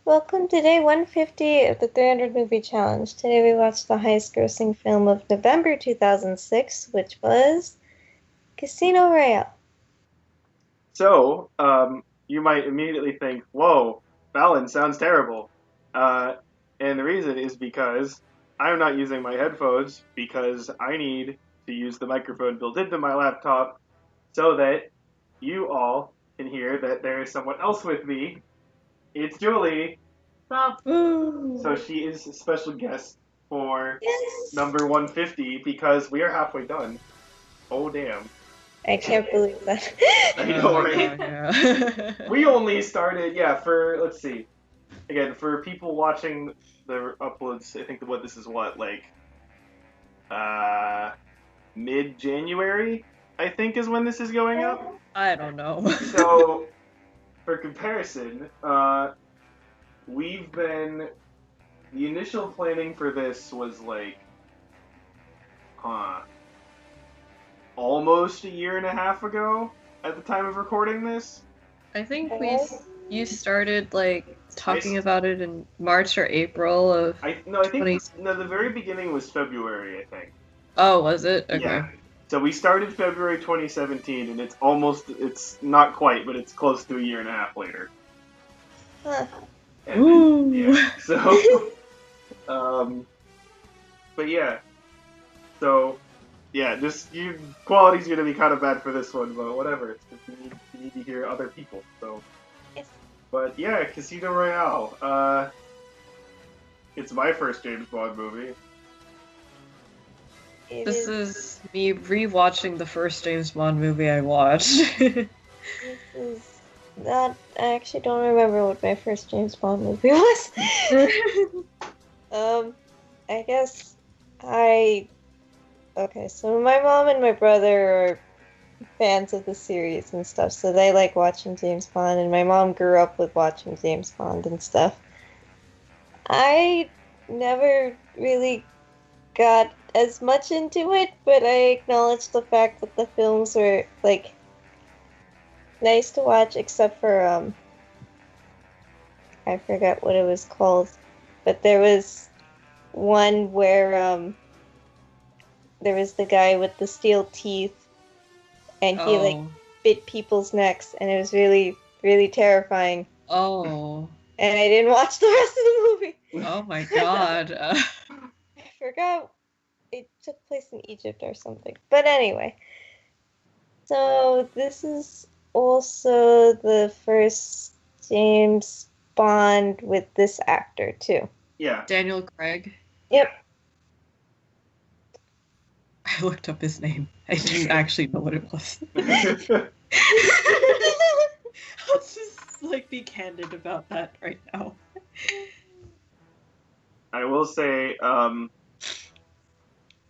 welcome to day 150 of the 300 Movie Challenge. Today we watched the highest grossing film of November 2006, which was Casino Royale. So, you might immediately think, whoa, Fallon sounds terrible. And the reason is because I'm not using my headphones because I need to use the microphone built into my laptop so that you all can hear that there is someone else with me. It's Julie. Stop. So Ooh. she is a special guest for Yes! number 150 because we are halfway done. Oh, damn. I can't believe that. I Oh know, my right? god, yeah. We only started, let's see. Again, for people watching the uploads, I think what this is uh, mid-January, I think is when this is going up. I don't know. So, for comparison, we've been, the initial planning for this was huh, almost a year and a half ago at the time of recording this. I think Oh. you started talking I, about it in March or April of no, I think 20. the very beginning was February, I think. Oh, was it? Okay. Yeah. So we started February 2017, and it's not quite, but it's close to a year and a half later. Huh. And Ooh. yeah, so, but yeah, so, yeah, just, quality's gonna be kind of bad for this one, but whatever, it's just you need to hear other people, so. Yes. But yeah, Casino Royale, it's my first James Bond movie. This is me rewatching the first James Bond movie I watched. This is not. I actually don't remember what my first James Bond movie was. I guess Okay, so my mom and my brother are fans of the series and stuff, so they like watching James Bond, and my mom grew up with watching James Bond and stuff. I never really got as much into it, but I acknowledge the fact that the films were like nice to watch, except for I forgot what it was called, but there was one where there was the guy with the steel teeth, and he like Oh. bit people's necks, and it was really, really terrifying. Oh. And I didn't watch the rest of the movie. Oh my god. I forgot it took place in Egypt or something. But anyway, so this is also the first James Bond with this actor too. Yeah. Daniel Craig. Yep. I looked up his name. I didn't actually know what it was. I'll just be candid about that right now. I will say, I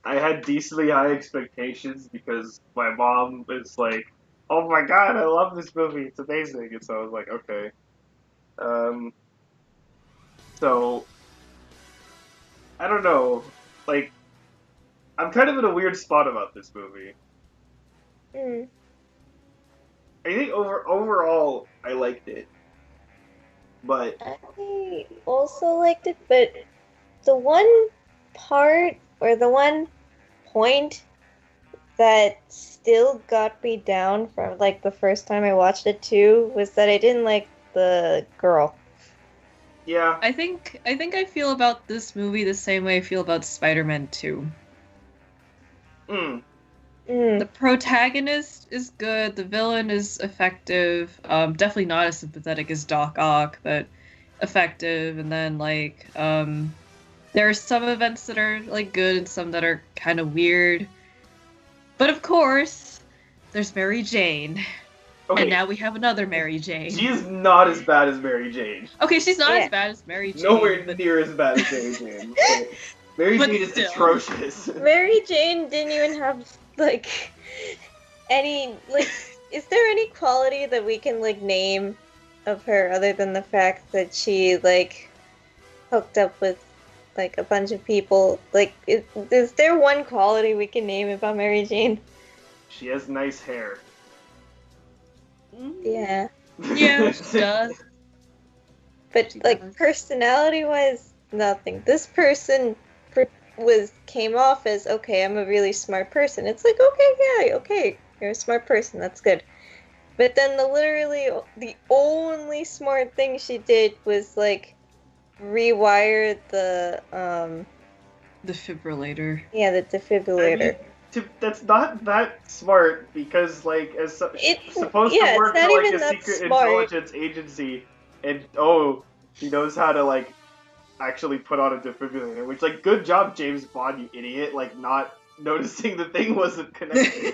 had decently high expectations because my mom was like, "Oh my god, I love this movie! It's amazing!" And so I was like, "Okay." Um, so I don't know. Like, I'm kind of in a weird spot about this movie. Mm. I think overall I liked it, but I also liked it, but the one part or the one point that still got me down from like the first time I watched it too was that I didn't like the girl. yeah, I think I feel about this movie the same way I feel about Spider-Man 2. mm, Mm. The protagonist is good, the villain is effective, definitely not as sympathetic as Doc Ock, but effective, and then there are some events that are good and some that are kind of weird. But of course, there's Mary Jane. okay. And now we have another Mary Jane. She is not as bad as Mary Jane. Okay, she's not Yeah. as bad as Mary Jane. Nowhere but... near as bad as Mary Jane. But Mary But Jane is still. atrocious. Mary Jane didn't even have like any is there any quality that we can name of her other than the fact that she hooked up with a bunch of people? Is there one quality we can name about Mary Jane? She has nice hair. Yeah. Yeah, she does. But like personality-wise, nothing. This person came off as, okay, I'm a really smart person. It's like, okay, yeah, okay, you're a smart person. That's good. But then the only smart thing she did was like rewire the defibrillator. Yeah, the defibrillator. That's not that smart because, like, It's supposed to yeah, work it's for not like even a that secret smart. intelligence agency, and he knows how to like actually put on a defibrillator. Which, like, good job, James Bond, you idiot! Like, not noticing the thing wasn't connected.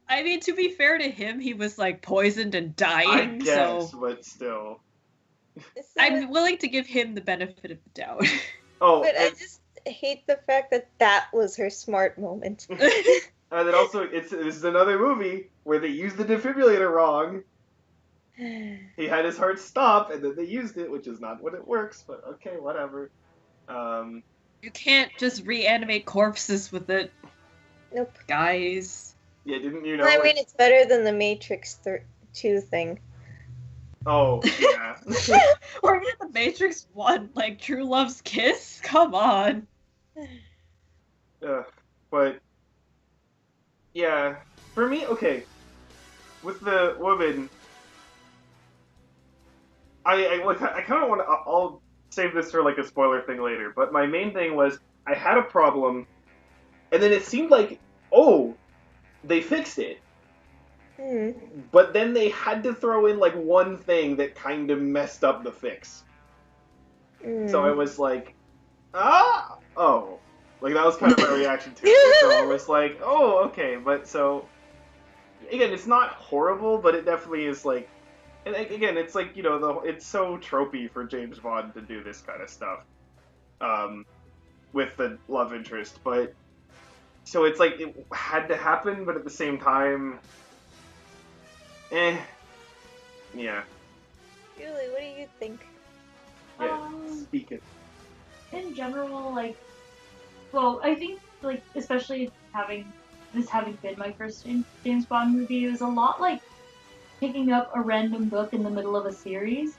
I mean, to be fair to him, he was like poisoned and dying. I guess, so but still. I'm willing to give him the benefit of the doubt. Oh, but I just hate the fact that that was her smart moment. And then also, this is another movie where they used the defibrillator wrong. He had his heart stop, and then they used it, which is not what it works, but okay, whatever. You can't just reanimate corpses with it. Nope. Guys. Yeah, didn't you know? I mean, it's better than the Matrix 2 thing. Oh, yeah. Or even the Matrix 1, like True Love's Kiss? Come on. But, yeah. For me, okay. With the woman, I kind of want to. I'll save this for like a spoiler thing later. But my main thing was I had a problem, and then it seemed like, oh, they fixed it. But then they had to throw in like one thing that kind of messed up the fix. So I was like, oh. Like, that was kind of my reaction to it. So I was like, oh, okay. But so, again, it's not horrible, but it definitely is like, and again, it's like, you know, it's so tropey for James Bond to do this kind of stuff. With the love interest. But, so it's like, it had to happen, but at the same time, yeah. Julie, what do you think? Yeah, speak it. In general, like, well, I think, like, especially having been my first James Bond movie, it was a lot like picking up a random book in the middle of a series.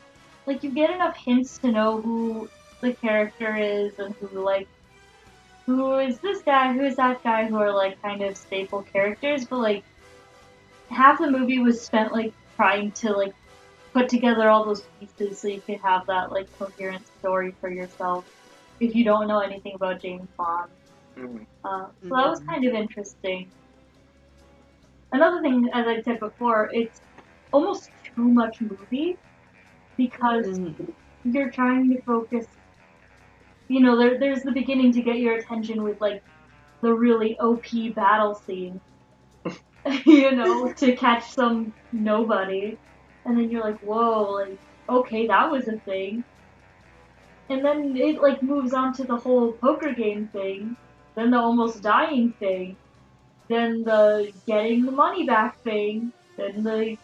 Like, you get enough hints to know who the character is and who is this guy, who is that guy, who are, like, kind of staple characters, but, like, half the movie was spent, like, trying to, like, put together all those pieces so you could have that, like, coherent story for yourself if you don't know anything about James Bond. So that was kind of interesting. Another thing, as I said before, it's almost too much movie because you're trying to focus. You know, there's the beginning to get your attention with, like, the really OP battle scene. You know, to catch some nobody. And then you're like, whoa, like, okay, that was a thing. And then it, like, moves on to the whole poker game thing, then the almost dying thing, then the getting the money back thing, then the...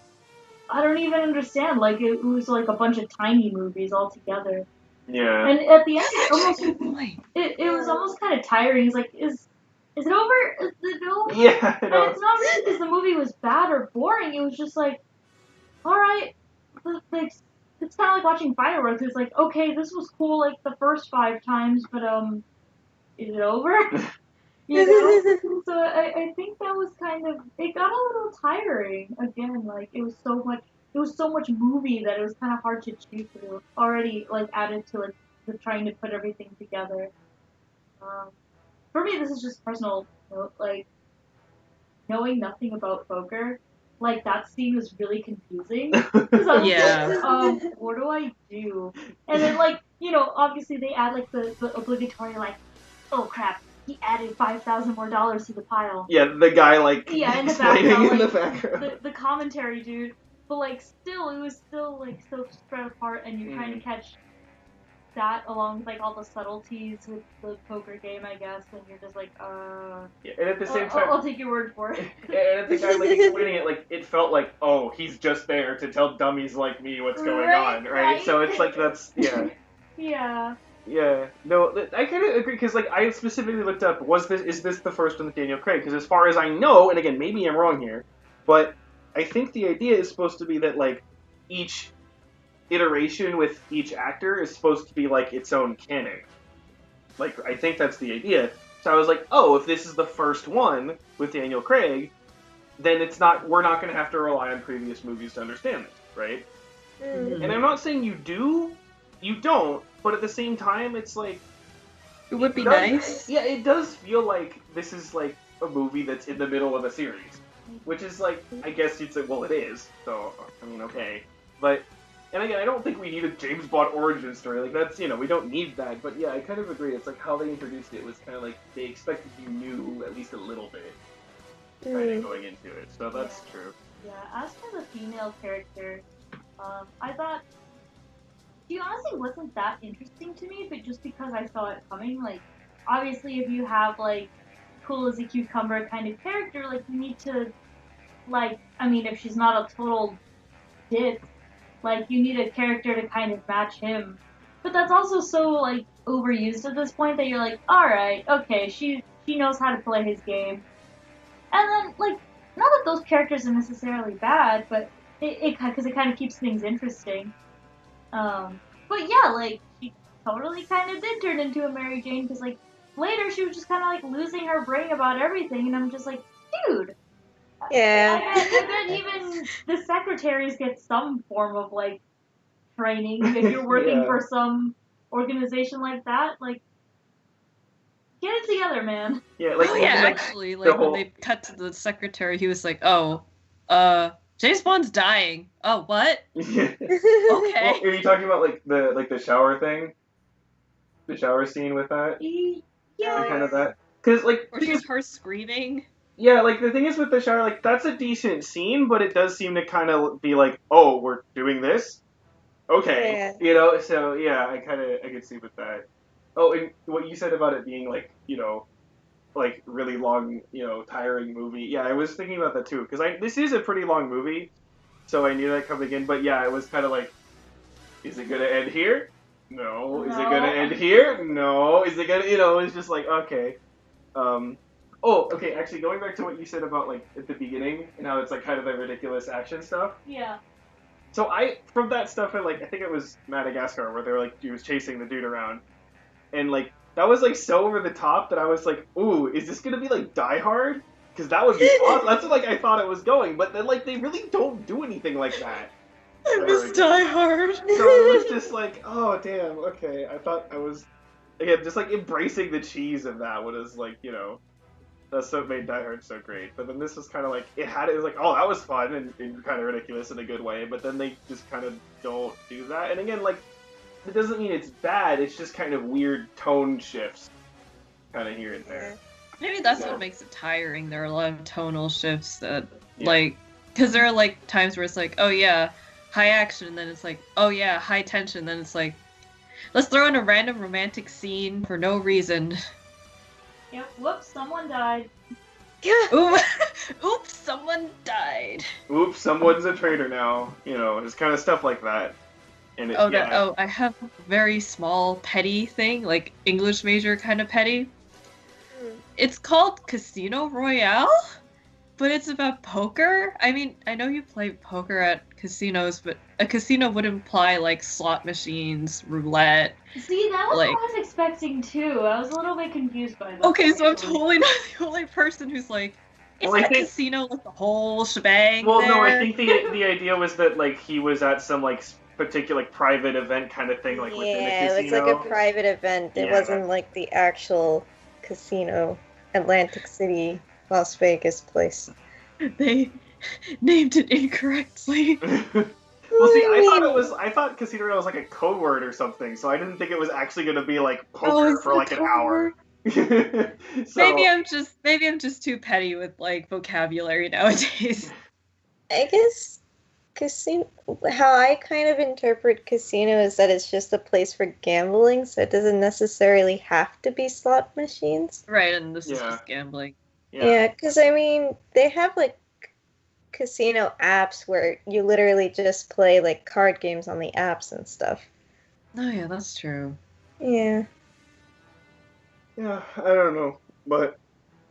I don't even understand, like, it was like a bunch of tiny movies all together. Yeah. And at the end, it was almost kind of tiring. It's like, is it over? Is it over? Yeah, I know. And it's not really because the movie was bad or boring, it was just like, alright, like, it's kind of like watching fireworks. It's like, okay, this was cool, like, the first 5 times, but, is it over? You know? So I think that was kind of, it got a little tiring, again, like, it was so much movie that it was kind of hard to chew through, already, like, added to, like, the trying to put everything together. For me, this is just personal note, like, knowing nothing about poker, like, that scene was really confusing. Because I was like, what do I do? And then, like, you know, obviously they add, like, the obligatory, like, oh crap, he added $5,000 more to the pile. Yeah, the guy, like, in the background, in the background. The commentary dude. But, like, still, it was still, like, so spread apart, and you're trying to catch that along with, like, all the subtleties with the poker game, I guess, and you're just like, Yeah, and at the same time... I'll take your word for it. And the guy, like, explaining it, like, it felt like, oh, he's just there to tell dummies like me what's going on, right? So it's like, that's, yeah. Yeah, no, I kind of agree, because, like, I specifically looked up, is this the first one with Daniel Craig? Because as far as I know, and again, maybe I'm wrong here, but I think the idea is supposed to be that, like, each iteration with each actor is supposed to be like its own canon. Like, I think that's the idea. So I was like, oh, if this is the first one with Daniel Craig, then we're not going to have to rely on previous movies to understand this, right? Mm. And I'm not saying you don't, but at the same time, it's like... It would be does, nice. Yeah, it does feel like this is like a movie that's in the middle of a series. Which is like, I guess you'd say, well, it is. So, I mean, okay. But, and again, I don't think we need a James Bond origin story. Like, that's, we don't need that. But yeah, I kind of agree. It's like how they introduced it was kind of like they expected you knew at least a little bit kind of going into it. So that's true. Yeah, as for the female character, I thought she honestly wasn't that interesting to me, but just because I saw it coming, like, obviously if you have, like, cool as a cucumber kind of character, like, you need to, like, I mean, if she's not a total ditz, like, you need a character to kind of match him. But that's also so, like, overused at this point that you're like, alright, okay, she knows how to play his game. And then, like, not that those characters are necessarily bad, but because it kind of keeps things interesting. But yeah, like, she totally kind of did turn into a Mary Jane, because, like, later she was just kind of, like, losing her brain about everything, and I'm just like, dude! Yeah. I bet even the secretaries get some form of, like, training if you're working for some organization like that. Like, get it together, man. Yeah, like, Actually, like, when they cut to the secretary, he was like, James Bond's dying. Oh, what? Okay. Well, are you talking about like the shower thing? The shower scene with that? Yeah. And kind of that. Because like, or just her screaming. Yeah, like the thing is with the shower, like that's a decent scene, but it does seem to kind of be like, oh, we're doing this. Okay, So yeah, I could see with that. Oh, and what you said about it being like, like really long, tiring movie. Yeah, I was thinking about that too because this is a pretty long movie, so I knew that coming in. But yeah, it was kind of like, is it gonna end here? No. Is it gonna end here? No. Is it gonna? It's just like okay. Oh, okay. Actually, going back to what you said about like at the beginning and how it's like kind of the ridiculous action stuff. Yeah. So from that stuff, I think it was Madagascar where they were like he was chasing the dude around, and like that was like so over the top that I was like, ooh, is this gonna be like Die Hard? Because that would be awesome. That's what like I thought it was going, but then like they really don't do anything like that. I miss Die Hard. So it was just like, oh damn, okay. I thought I was again just like embracing the cheese of that was like that's what made Die Hard so great. But then this was kind of like it was like, oh, that was fun and kind of ridiculous in a good way. But then they just kind of don't do that. And again, like it doesn't mean it's bad. It's just kind of weird tone shifts, kind of here and there. Maybe that's what makes it tiring. There are a lot of tonal shifts that like because there are like times where it's like, oh yeah, high action, and then it's like, oh yeah, high tension, then it's like, let's throw in a random romantic scene for no reason. Yep. Whoops! Someone died. Oops! Someone died. Oops! Someone's a traitor now. It's kind of stuff like that. And I have a very small petty thing, like English major kind of petty. It's called Casino Royale, but it's about poker. I mean, I know you play poker at casinos, but a casino would imply like slot machines, roulette. See, that was what I was expecting too. I was a little bit confused by that. Okay, so I'm totally not the only person who's like, is a casino like the whole shebang? Well, no, I think the idea was that like he was at some like particular like private event kind of thing, like within a casino. Yeah, it was like a private event. It wasn't like the actual casino, Atlantic City, Las Vegas place. They named it incorrectly. Well, see, I thought Casino Royale was like a code word or something, so I didn't think it was actually going to be like poker for like an hour. Maybe I'm just too petty with like vocabulary nowadays. I guess casino. How I kind of interpret casino is that it's just a place for gambling, so it doesn't necessarily have to be slot machines. Right, and this is just gambling. Yeah, because I mean, they have like casino apps where you literally just play like card games on the apps and stuff. Oh yeah, that's true. Yeah. Yeah, I don't know, but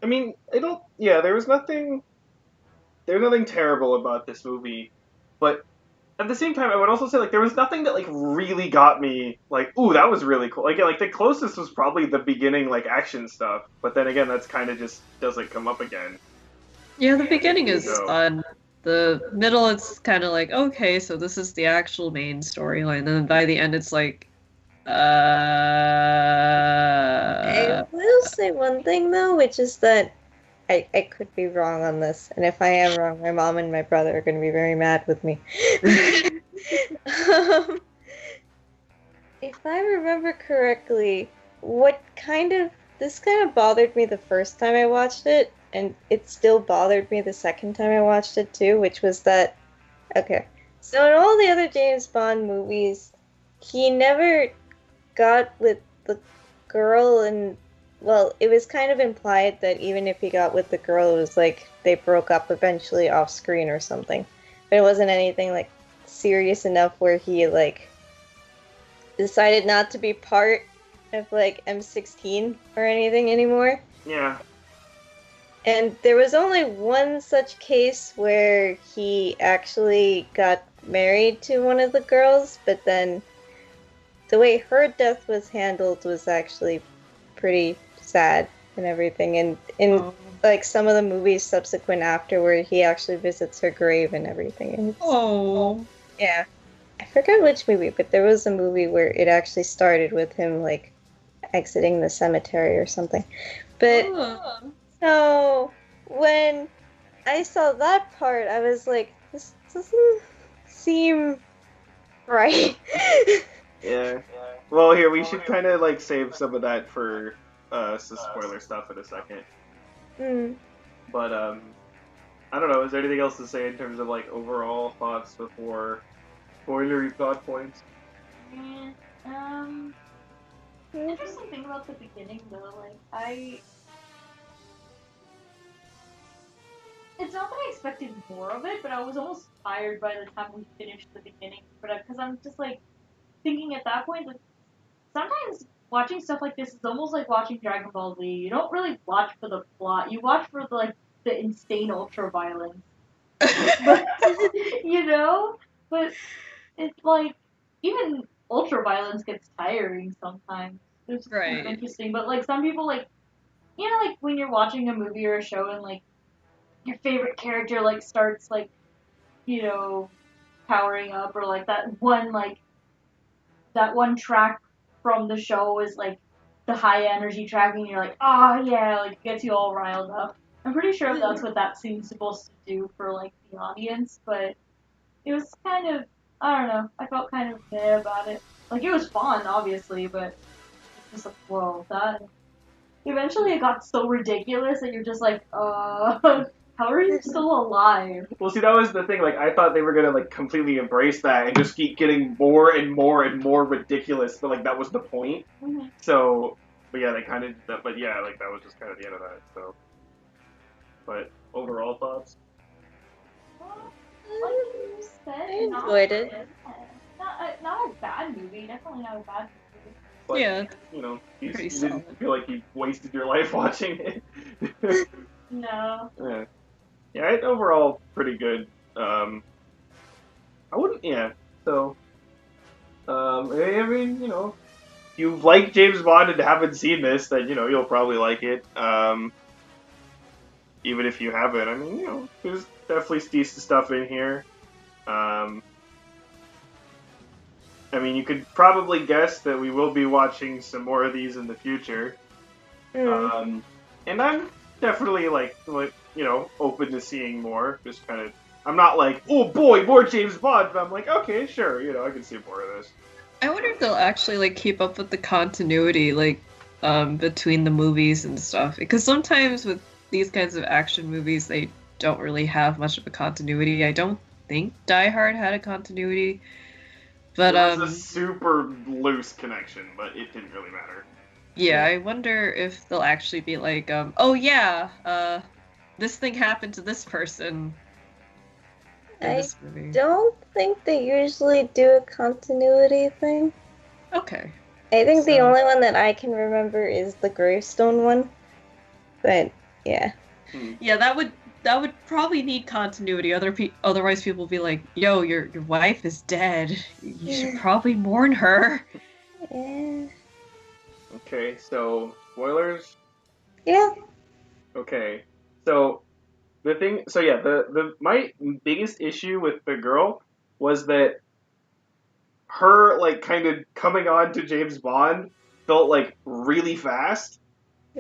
I mean, there was nothing terrible about this movie, but at the same time, I would also say, like, there was nothing that, like, really got me, like, ooh, that was really cool. Like, the closest was probably the beginning, like, action stuff. But then again, that's kind of just doesn't come up again. Yeah, the beginning is No. fun. The middle, it's kind of like, okay, so this is the actual main storyline. And then by the end, it's like, I will say one thing though, which is that I could be wrong on this, and if I am wrong, my mom and my brother are going to be very mad with me. um, if I remember correctly, this kind of bothered me the first time I watched it, and it still bothered me the second time I watched it too, which was that, okay, so in all the other James Bond movies, he never got with the girl, and well, it was kind of implied that even if he got with the girl, it was like they broke up eventually off screen or something. But it wasn't anything like serious enough where he like decided not to be part of like M16 or anything anymore. Yeah. And there was only one such case where he actually got married to one of the girls, but then the way her death was handled was actually pretty sad and everything. And in like some of the movies subsequent afterward, he actually visits her grave and everything. And yeah, I forgot which movie, but there was a movie where it actually started with him like exiting the cemetery or something. But so when I saw that part, I was like, this doesn't seem right. Yeah. Well, here, we should kind of, like, save some of that for some spoiler stuff in a second. But, I don't know, is there anything else to say in terms of, like, overall thoughts before spoilery plot points? Interesting thing about the beginning, though, like, it's not that I expected more of it, but I was almost tired by the time we finished the beginning, because I'm just, like, thinking at that point, like, sometimes watching stuff like this is almost like watching Dragon Ball Z. You don't really watch for the plot. You watch for the insane ultra violence. But you know, but it's like even ultra violence gets tiring sometimes. It's kind of interesting, but like some people like like when you're watching a movie or a show and like your favorite character like starts like powering up or like that one track from the show is like the high energy track and you're like, oh yeah, like it gets you all riled up. I'm pretty sure that's what that scene's supposed to do for like the audience, but it was kind of, I don't know, I felt kind of meh about it. Like it was fun, obviously, but it's just like, whoa, that. Eventually it got so ridiculous that you're just like, how are you still alive? Well, see, that was the thing. Like, I thought they were gonna like completely embrace that and just keep getting more and more and more ridiculous. But like, that was the point. Mm-hmm. So, but yeah, they kind of. But yeah, like that was just kind of the end of that. So, but overall thoughts. Well, like you said, I enjoyed it. Not a bad movie. Definitely not a bad movie. But, yeah, you didn't feel like you wasted your life watching it. No. Yeah, overall pretty good. I wouldn't. Yeah. So, I mean, if you like James Bond and haven't seen this, then you'll probably like it. Even if you haven't, I mean, there's definitely decent stuff in here. I mean, you could probably guess that we will be watching some more of these in the future. And I'm definitely like open to seeing more. Just kind of, I'm not like, oh boy, more James Bond, but I'm like, okay, sure, I can see more of this. I wonder if they'll actually like keep up with the continuity, like between the movies and stuff. Because sometimes with these kinds of action movies, they don't really have much of a continuity. I don't think Die Hard had a continuity, but it was a super loose connection, but it didn't really matter. Yeah, I wonder if they'll actually be like, oh yeah, this thing happened to this person in this movie. Don't think they usually do a continuity thing. Okay. I think the only one that I can remember is the gravestone one. But yeah. Yeah, that would that would probably need continuity. Otherwise, people will be like, "Yo, your wife is dead. You should probably mourn her." Yeah. Okay, so spoilers. Yeah. Okay, so the my biggest issue with the girl was that her like kind of coming on to James Bond felt like really fast,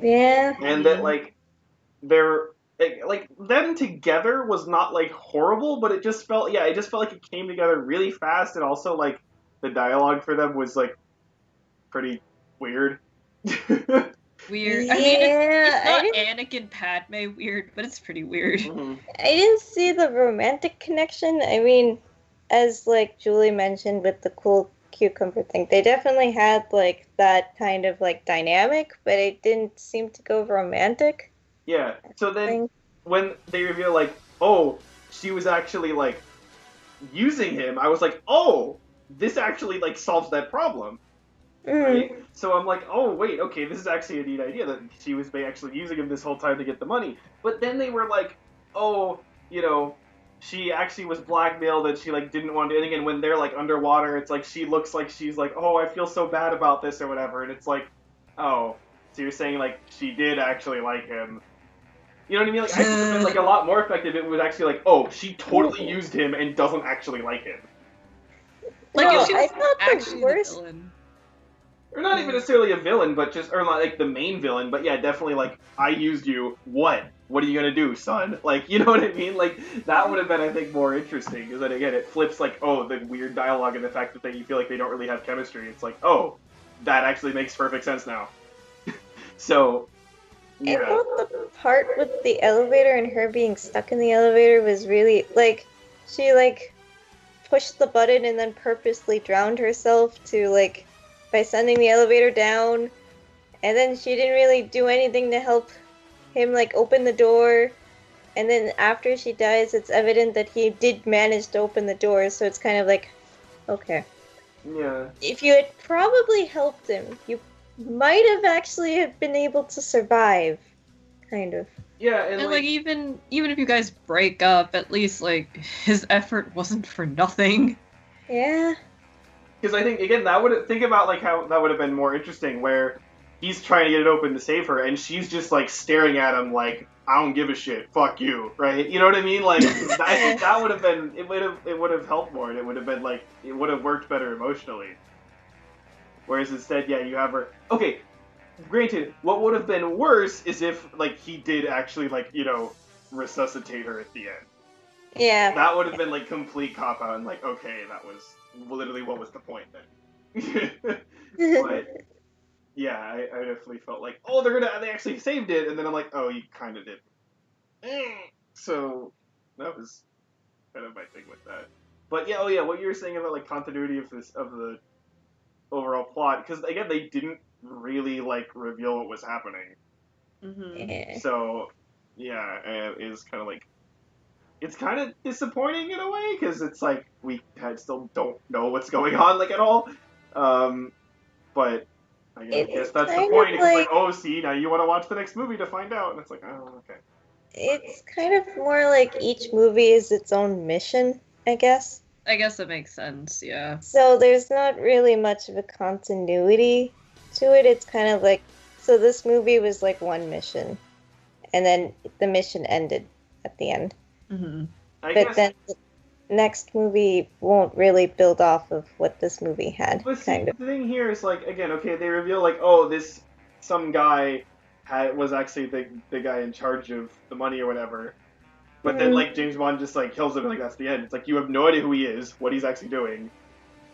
Yeah. and that like they're like them together was not like horrible, but it just felt like it came together really fast, and also like the dialogue for them was like pretty weird. Weird. I mean, Yeah, it's not Anakin Padme weird, but it's pretty weird. Mhm. I didn't see the romantic connection. I mean, as like Julie mentioned with the cool cucumber thing, they definitely had like that kind of like dynamic, but it didn't seem to go romantic. Yeah. So then Thing. when they reveal like, oh, she was actually like using him, I was like, oh, this actually like solves that problem. Right? So I'm like, oh wait, okay, this is actually a neat idea that she was actually using him this whole time to get the money. But then they were like, oh, you know, she actually was blackmailed and she like didn't want to do anything. And when they're like underwater, it's like she looks like she's like, oh, I feel so bad about this or whatever. And it's like, oh, so you're saying like she did actually like him. You know what I mean? Like I think it would have been like a lot more effective. It was actually like, oh, she totally used him and doesn't actually like him. Like No, if she I was thought the actually the worst- villain. Or not even necessarily a villain, but just, or not like the main villain, but yeah, definitely like, I used you, what? What are you gonna do, son? Like, you know what I mean? Like, that would have been, I think, more interesting, because then again, it flips like, oh, the weird dialogue and the fact that you feel like they don't really have chemistry. It's like, oh, that actually makes perfect sense now. So, I yeah. thought the part with the elevator and her being stuck in the elevator was really like she like pushed the button and then purposely drowned herself to like by sending the elevator down, and then she didn't really do anything to help him like open the door, and then after she dies it's evident that he did manage to open the door, so it's kind of like, okay, Yeah. if you had probably helped him you might have actually have been able to survive, kind of. Yeah, And like even if you guys break up, at least like his effort wasn't for nothing. Yeah. because I think again think about like how that would have been more interesting, where he's trying to get it open to save her, and she's just like staring at him like, I don't give a shit, fuck you, right? You know what I mean? Like I think that would have been it would have helped more, and it would have been like it would have worked better emotionally. Whereas instead, yeah, you have her. Okay, granted, what would have been worse is if like he did actually like resuscitate her at the end. Yeah. That would have been like complete cop out, and like okay, that was literally what was the point then. But yeah, I definitely felt like, oh, they actually saved it, and then I'm like, oh, you kind of did. So that was kind of my thing with that. But yeah, oh yeah, what you were saying about like continuity of the overall plot, because again, they didn't really like reveal what was happening. Mm-hmm. Yeah. So yeah, it is kind of like, it's kind of disappointing in a way, because it's like we still don't know what's going on like at all. But I guess that's the kind point. of It's like, like- oh, see, now you want to watch the next movie to find out, and it's like, oh, okay. It's kind of more like each movie is its own mission, I guess. I guess that makes sense, yeah. So there's not really much of a continuity to it. It's kind of like, so this movie was like one mission, and then the mission ended at the end. Mm-hmm. I But guess, then the next movie won't really build off of what this movie had, but see, kind of. the thing here is like, again, okay, they reveal like, oh, some guy was actually the guy in charge of the money or whatever. But then, like, James Bond just, like, kills him, like, that's the end. It's like, you have no idea who he is, what he's actually doing.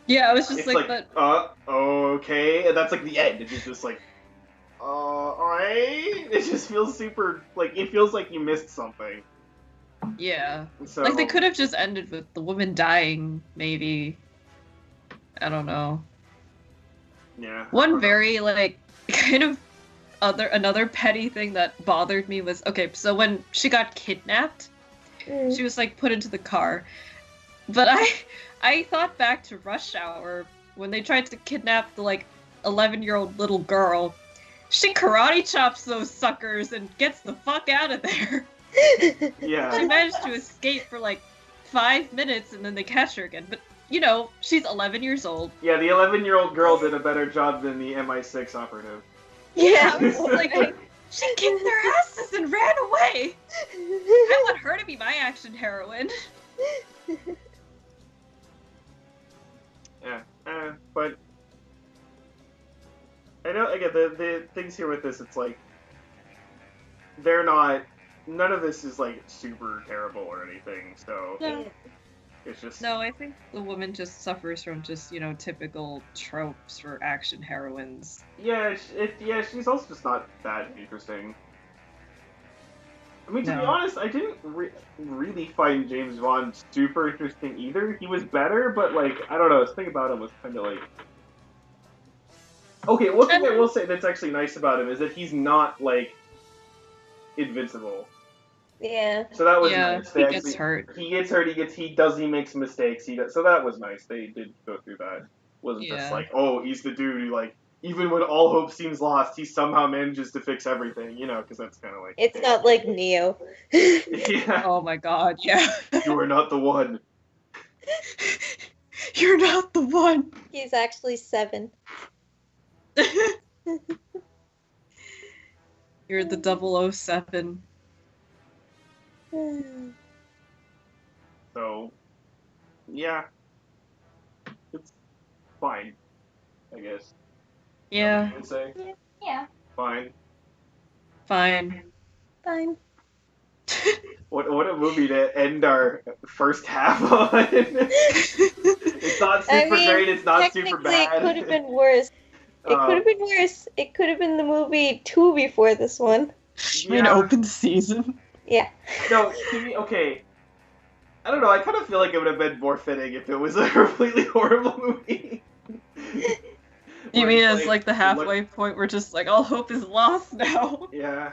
Yeah, I was just It's like, like, but okay, and that's, like, the end. It's just like, alright? It just feels super, like, it feels like you missed something. yeah. So, Like they could have just ended with the woman dying, maybe. I don't know. yeah. One very like kind of another petty thing that bothered me was, okay, so when she got kidnapped, she was like put into the car. But I thought back to Rush Hour when they tried to kidnap the like 11-year-old little girl. She karate chops those suckers and gets the fuck out of there. Yeah. She managed to escape for like 5 minutes and then they catch her again. But, you know, she's 11 years old. Yeah, the 11-year-old girl did a better job than the MI6 operative. Yeah, I was like, she kicked their asses and ran away. I want her to be my action heroine. Yeah, but I know again the things here with this, it's like they're not. None of this is like super terrible or anything. So No. it's just No, I think the woman just suffers from just, you know, typical tropes for action heroines. yeah, she's also just not that interesting. I mean, to be No. honest, I didn't really find James Bond super interesting either. He was better, but like I don't know. The thing about him was kind of like. Okay, one thing I will say that's actually nice about him is that he's not like invincible. Yeah. So that was Yeah, nice. he gets hurt. He gets hurt. He makes mistakes. So that was nice. They did go through that. Wasn't just Yeah. like, oh, he's the dude who like even when all hope seems lost, he somehow manages to fix everything. You know, because that's kind of like It's not like Neo. yeah. Oh my god, yeah. You are not the one. You're not the one. He's actually 7. You're the 007. So yeah, it's fine, I guess. Yeah, You would say Yeah. fine. fine. Fine. What a movie to end our first half on. It's not super great. It's not super technically, bad. it could have been worse. It could have been worse. It could have been the movie 2 before this one. An open season. Yeah. No, okay. I don't know. I kind of feel like it would have been more fitting if it was a completely horrible movie. You mean it's like the halfway point where just like all hope is lost now? Yeah.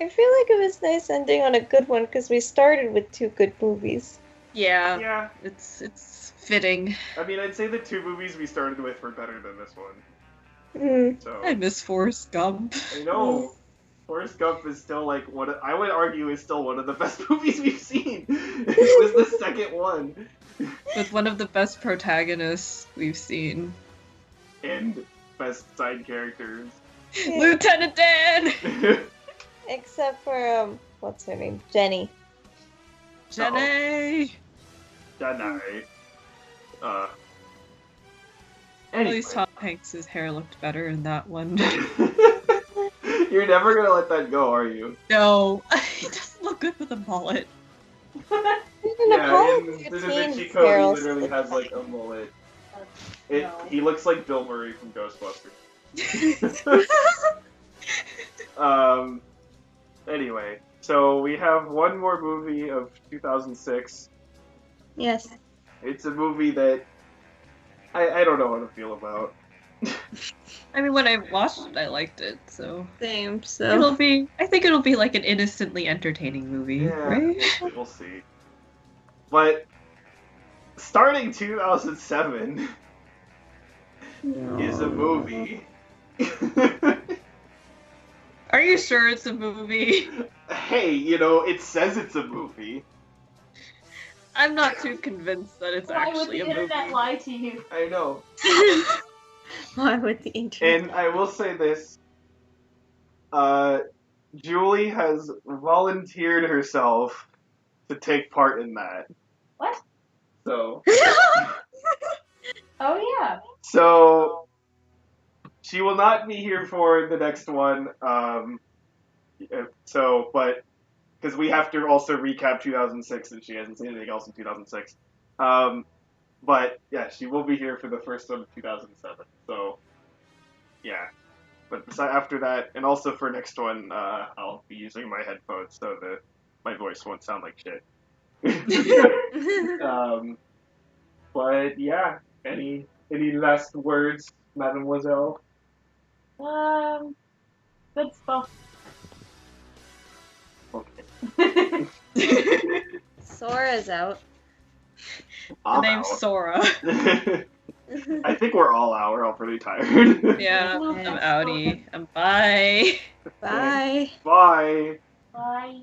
I feel like it was nice ending on a good one because we started with 2 good movies. Yeah. Yeah. It's fitting. I mean, I'd say the 2 movies we started with were better than this one. So I miss Forrest Gump. I know. Forrest Gump is still like I would argue is still one of the best movies we've seen. It was the second one. With one of the best protagonists we've seen. And best side characters. Lieutenant Dan! Except for, what's her name? Jenny. Jenny! Jedi. At Anyway. least Tom Hanks' hair looked better in that one. You're never gonna let that go, are you? No, he doesn't look good with a mullet. Yeah, in the Da Vinci Code, he literally has like a mullet. He looks like Bill Murray from Ghostbusters. Anyway, so we have one more movie of 2006. Yes. It's a movie that I don't know how to feel about. I mean, when I watched it, I liked it, so Same, so. I think it'll be like an innocently entertaining movie, Yeah, right? we'll see. But starting 2007 is a movie. Are you sure it's a movie? Hey, you know, it says it's a movie. I'm not too convinced that it's Why would actually the a movie. internet lie to you? I know. Why would the internet? And I will say this. Julie has volunteered herself to take part in that. What? So. Oh yeah. So. She will not be here for the next one. But. Because we have to also recap 2006 and she hasn't seen anything else in 2006. But, yeah, she will be here for the first one of 2007. So, yeah. But after that, and also for next one, I'll be using my headphones so that my voice won't sound like shit. But, yeah. Any last words, mademoiselle? Good stuff. Okay. Sora's out. The name's Sora. I think we're all out. We're all pretty tired. Yeah, I'm outie. Bye. Bye. Bye. Bye.